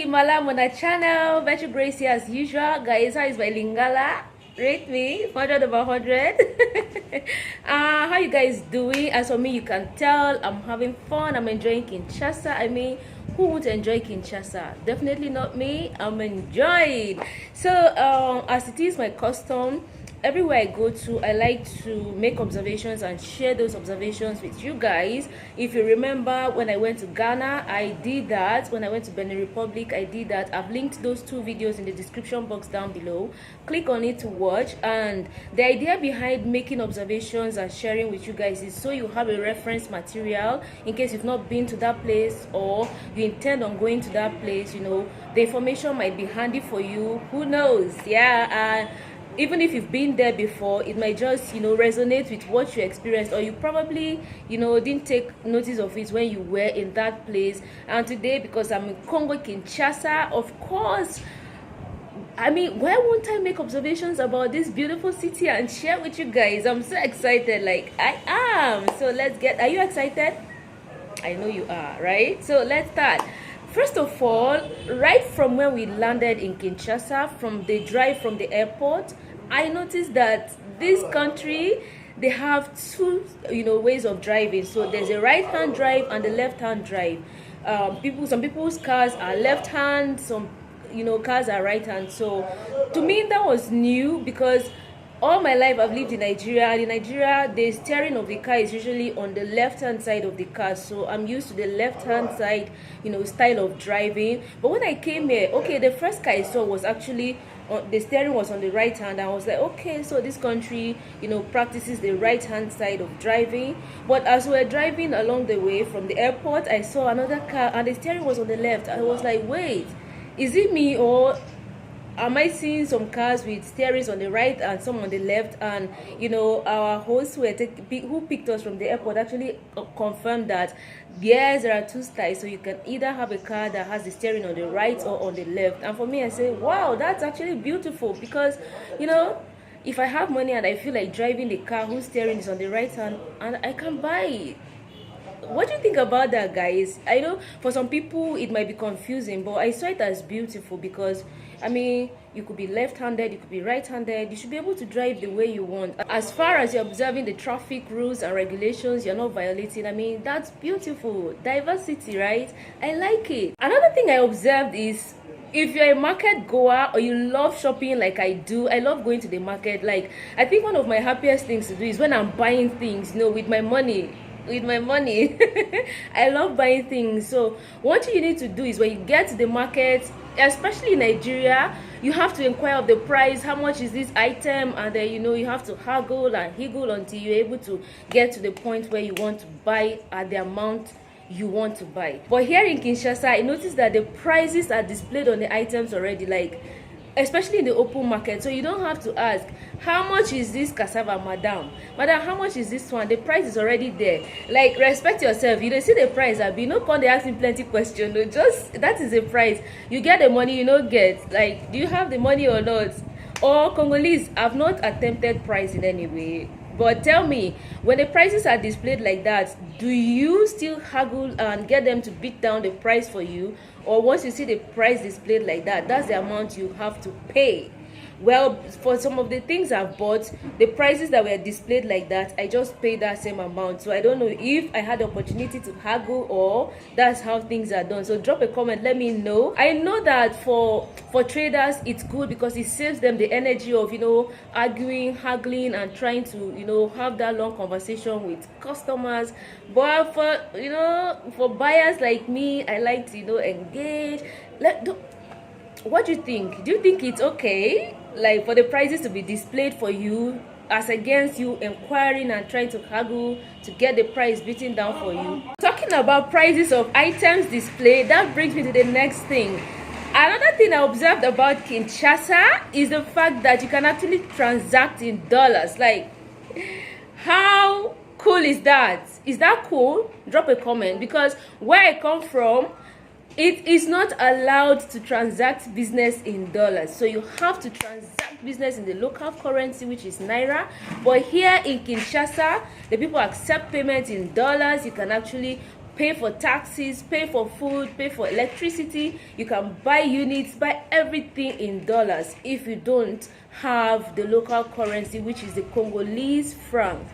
Malam on our channel. Virtue Grace here as usual. Guys, how is my Lingala? Rate me 100 over 100. How you guys doing? As for me, you can tell I'm having fun. I'm enjoying Kinshasa. I mean, who won't enjoy Kinshasa? Definitely not me. I'm enjoying. So as it is my custom, everywhere I go to, I like to make observations and share those observations with you guys. If you remember, when I went to Ghana, I did that. When I went to Benin Republic, I did that. I've linked those two videos in the description box down below. Click on it to watch. And the idea behind making observations and sharing with you guys is so you have a reference material in case you've not been to that place or you intend on going to that place. You know, the information might be handy for you. Who knows? Yeah. Even if you've been there before, it might just, you know, resonate with what you experienced, or you probably, you know, didn't take notice of it when you were in that place. And today, because I'm in Congo Kinshasa, of course, I mean, why won't I make observations about this beautiful city and share with you guys? I'm so excited, like I am. So let's get, are you excited? I know you are, right? So let's start. First of all, right from when we landed in Kinshasa, from the drive from the airport, I noticed that this country, they have two, you know, ways of driving. So there's a right-hand drive and a left-hand drive. Some people's cars are left-hand, some, you know, cars are right-hand. So to me, that was new because all my life I've lived in Nigeria, and in Nigeria the steering of the car is usually on the left hand side of the car, so I'm used to the left hand side, you know, style of driving. But when I came here, okay, the first car I saw was actually the steering was on the right hand. I was like, okay, so this country, you know, practices the right hand side of driving. But as we were driving along the way from the airport, I saw another car and the steering was on the left. I was like, wait, is it me, or am I seeing some cars with steerings on the right and some on the left? And you know, our hosts who picked us from the airport actually confirmed that yes, there are two styles. So you can either have a car that has the steering on the right or on the left. And for me, I say, wow, that's actually beautiful, because you know, if I have money and I feel like driving the car whose steering is on the right hand, and I can buy it. What do you think about that, guys? I know for some people it might be confusing, but I saw it as beautiful because, I mean, you could be left-handed, you could be right-handed. You should be able to drive the way you want. As far as you're observing the traffic rules and regulations, you're not violating. I mean, that's beautiful. Diversity, right? I like it. Another thing I observed is, if you're a market goer or you love shopping like I do, I love going to the market. Like, I think one of my happiest things to do is when I'm buying things, you know, with my money. I love buying things. So what you need to do is, when you get to the market, especially in Nigeria, you have to inquire of the price. How much is this item? And then, you know, you have to haggle and higgle until you're able to get to the point where you want to buy at the amount you want to buy. But here in Kinshasa, I noticed that the prices are displayed on the items already, like especially in the open market. So you don't have to ask, how much is this cassava, madam, how much is this one? The price is already there. Like, respect yourself. You don't see the price, Abi, no con they asking plenty questions. No, just that is the price. You get the money, you don't get, like, do you have the money or not? Or Congolese have not attempted price in any way. But tell me, when the prices are displayed like that, do you still haggle and get them to beat down the price for you? Or once you see the price displayed like that, that's the amount you have to pay? Well, for some of the things I've bought, the prices that were displayed like that, I just paid that same amount. So I don't know if I had the opportunity to haggle or that's how things are done. So drop a comment, let me know. I know that for traders, it's good because it saves them the energy of, you know, arguing, haggling, and trying to, you know, have that long conversation with customers. But for, you know, for buyers like me, I like to, you know, engage. What do you think? Do you think it's okay, like, for the prices to be displayed for you, as against you inquiring and trying to haggle to get the price beaten down for you? Talking about prices of items displayed, that brings me to the next thing. Another thing I observed about Kinshasa is the fact that you can actually transact in dollars. Like, how cool is that? Is that cool? Drop a comment, because where I come from, it is not allowed to transact business in dollars. So you have to transact business in the local currency, which is Naira. But here in Kinshasa, the people accept payment in dollars. You can actually pay for taxes, pay for food, pay for electricity. You can buy units, buy everything in dollars if you don't have the local currency, which is the Congolese franc.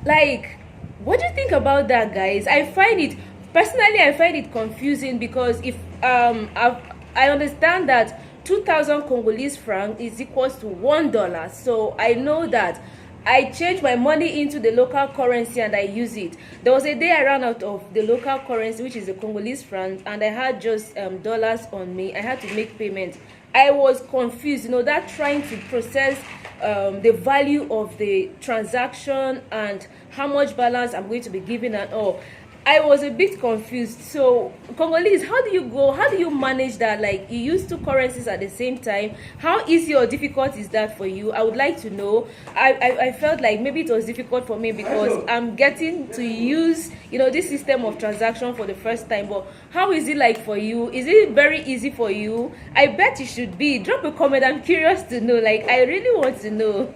Like, what do you think about that, guys? I find it confusing, because if I understand that 2,000 Congolese franc is equals to $1. So I know that I change my money into the local currency and I use it. There was a day I ran out of the local currency, which is the Congolese franc, and I had just dollars on me. I had to make payment. I was confused, that trying to process the value of the transaction and how much balance I'm going to be giving and all. I was a bit confused. So Congolese, how do you manage that? Like, you use two currencies at the same time. How easy or difficult is that for you? I would like to know. I felt like maybe it was difficult for me because I'm getting to use this system of transaction for the first time. But how is it like for you? Is it very easy for you? I bet it should be. Drop a comment. I'm curious to know. Like, I really want to know.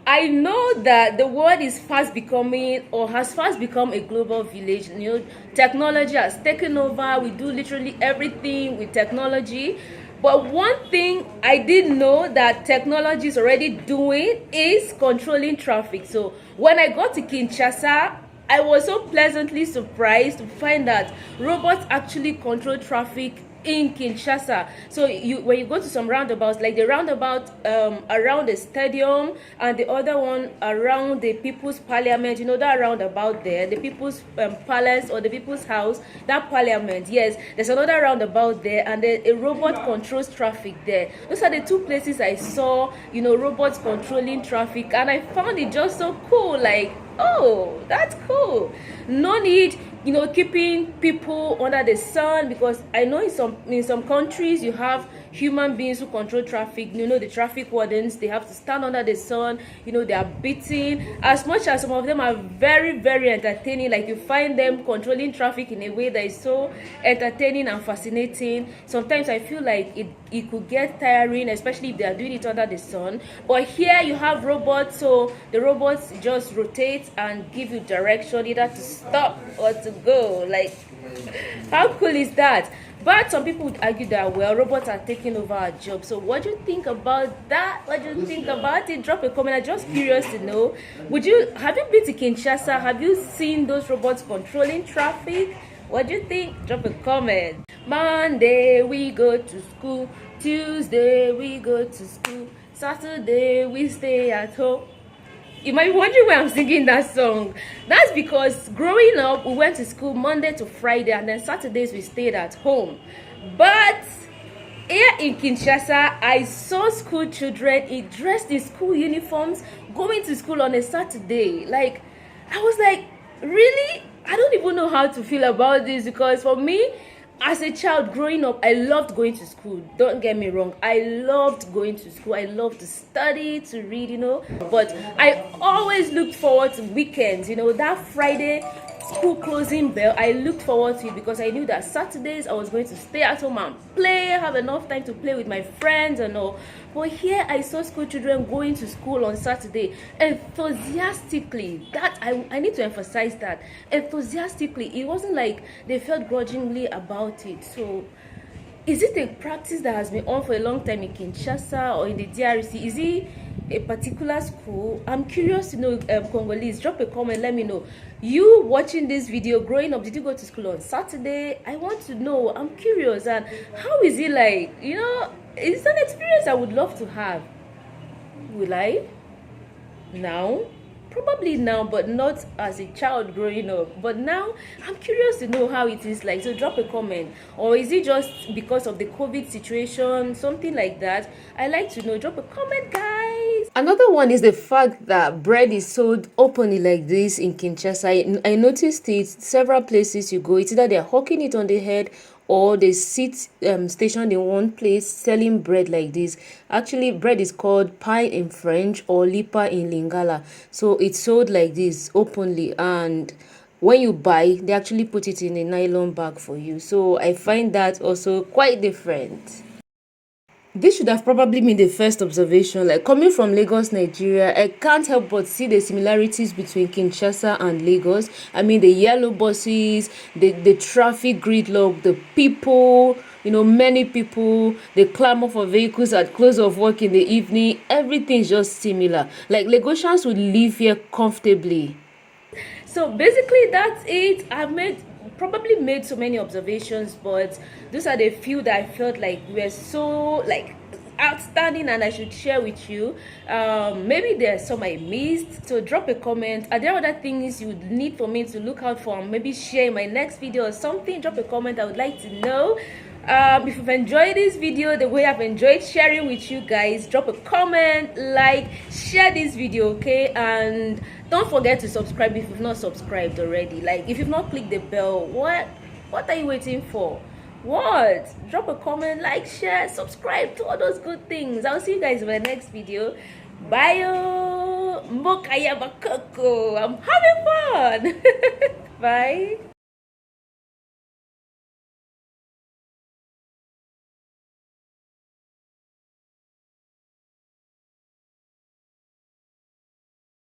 I know that the world is fast becoming, or has fast become, a global village. Technology has taken over. We do literally everything with technology. But one thing I did know that technology is already doing is controlling traffic. So when I got to Kinshasa, I was so pleasantly surprised to find that robots actually control traffic in Kinshasa. So when you go to some roundabouts, like the roundabout around the stadium and the other one around the People's Parliament, that roundabout there, the People's Palace or the People's House, that Parliament, yes, there's another roundabout there, and a robot controls traffic there. Those are the two places I saw, robots controlling traffic, and I found it just so cool. Like, oh, that's cool. No need keeping people under the sun, because I know in some countries you have human beings who control traffic. The traffic wardens, they have to stand under the sun. They are beating. As much as some of them are very, very entertaining, like you find them controlling traffic in a way that is so entertaining and fascinating, sometimes I feel like it could get tiring, especially if they are doing it under the sun. But here you have robots, so the robots just rotate and give you direction, either to stop or to go. Like, how cool is that? But some people would argue that, well, robots are taking over our job. So what do you think about that? What do you think about it? Drop a comment. I'm just curious to know. Have you been to Kinshasa? Have you seen those robots controlling traffic? What do you think? Drop a comment. Monday we go to school. Tuesday we go to school. Saturday we stay at home. You might be wondering why I'm singing that song. That's because growing up, we went to school Monday to Friday, and then Saturdays we stayed at home. But here in Kinshasa, I saw school children dressed in school uniforms going to school on a Saturday. Like, I was like, really? I don't even know how to feel about this, because for me, as a child growing up, I loved going to school. Don't get me wrong. I loved going to school. I loved to study, to read, But I always looked forward to weekends, that Friday school closing bell. I looked forward to it because I knew that Saturdays I was going to stay at home and play, have enough time to play with my friends and all. But here I saw school children going to school on Saturday enthusiastically. That I need to emphasize that. Enthusiastically. It wasn't like they felt grudgingly about it. So is it a practice that has been on for a long time in Kinshasa or in the DRC? Is it a particular school? I'm curious to know. Congolese, drop a comment, let me know. You watching this video, growing up, did you go to school on Saturday? I want to know. I'm curious. And how is it like? It's an experience I would love to have. Will I? Now? Probably now, but not as a child growing up. But now, I'm curious to know how it is like. So drop a comment. Or is it just because of the COVID situation? Something like that. I like to know. Drop a comment, guys. Another one is the fact that bread is sold openly like this in Kinshasa. I noticed it several places you go. It's either they're hawking it on the head, or they sit stationed in one place selling bread like this. Actually, bread is called pain in French or lipa in Lingala. So it's sold like this openly, and when you buy, they actually put it in a nylon bag for you. So I find that also quite different. This should have probably been the first observation. Like, coming from Lagos, Nigeria, I can't help but see the similarities between Kinshasa and Lagos. I mean, the yellow buses, the traffic gridlock, the people, many people, the clamor for vehicles at close of work in the evening. Everything's just similar. Like, Lagosians would live here comfortably. So basically that's it. Probably made so many observations, but those are the few that I felt like were so like outstanding and I should share with you. Maybe there's some I missed, so drop a comment. Are there other things you need for me to look out for, maybe share in my next video or something? Drop a comment, I would like to know. If you've enjoyed this video the way I've enjoyed sharing with you guys, drop a comment, like, share this video, okay? And don't forget to subscribe if you've not subscribed already. Like, if you've not clicked the bell, what are you waiting for? What? Drop a comment, like, share, subscribe, to all those good things. I'll see you guys in my next video. Bye. Mboka Elengi, Koko. I'm having fun. Bye.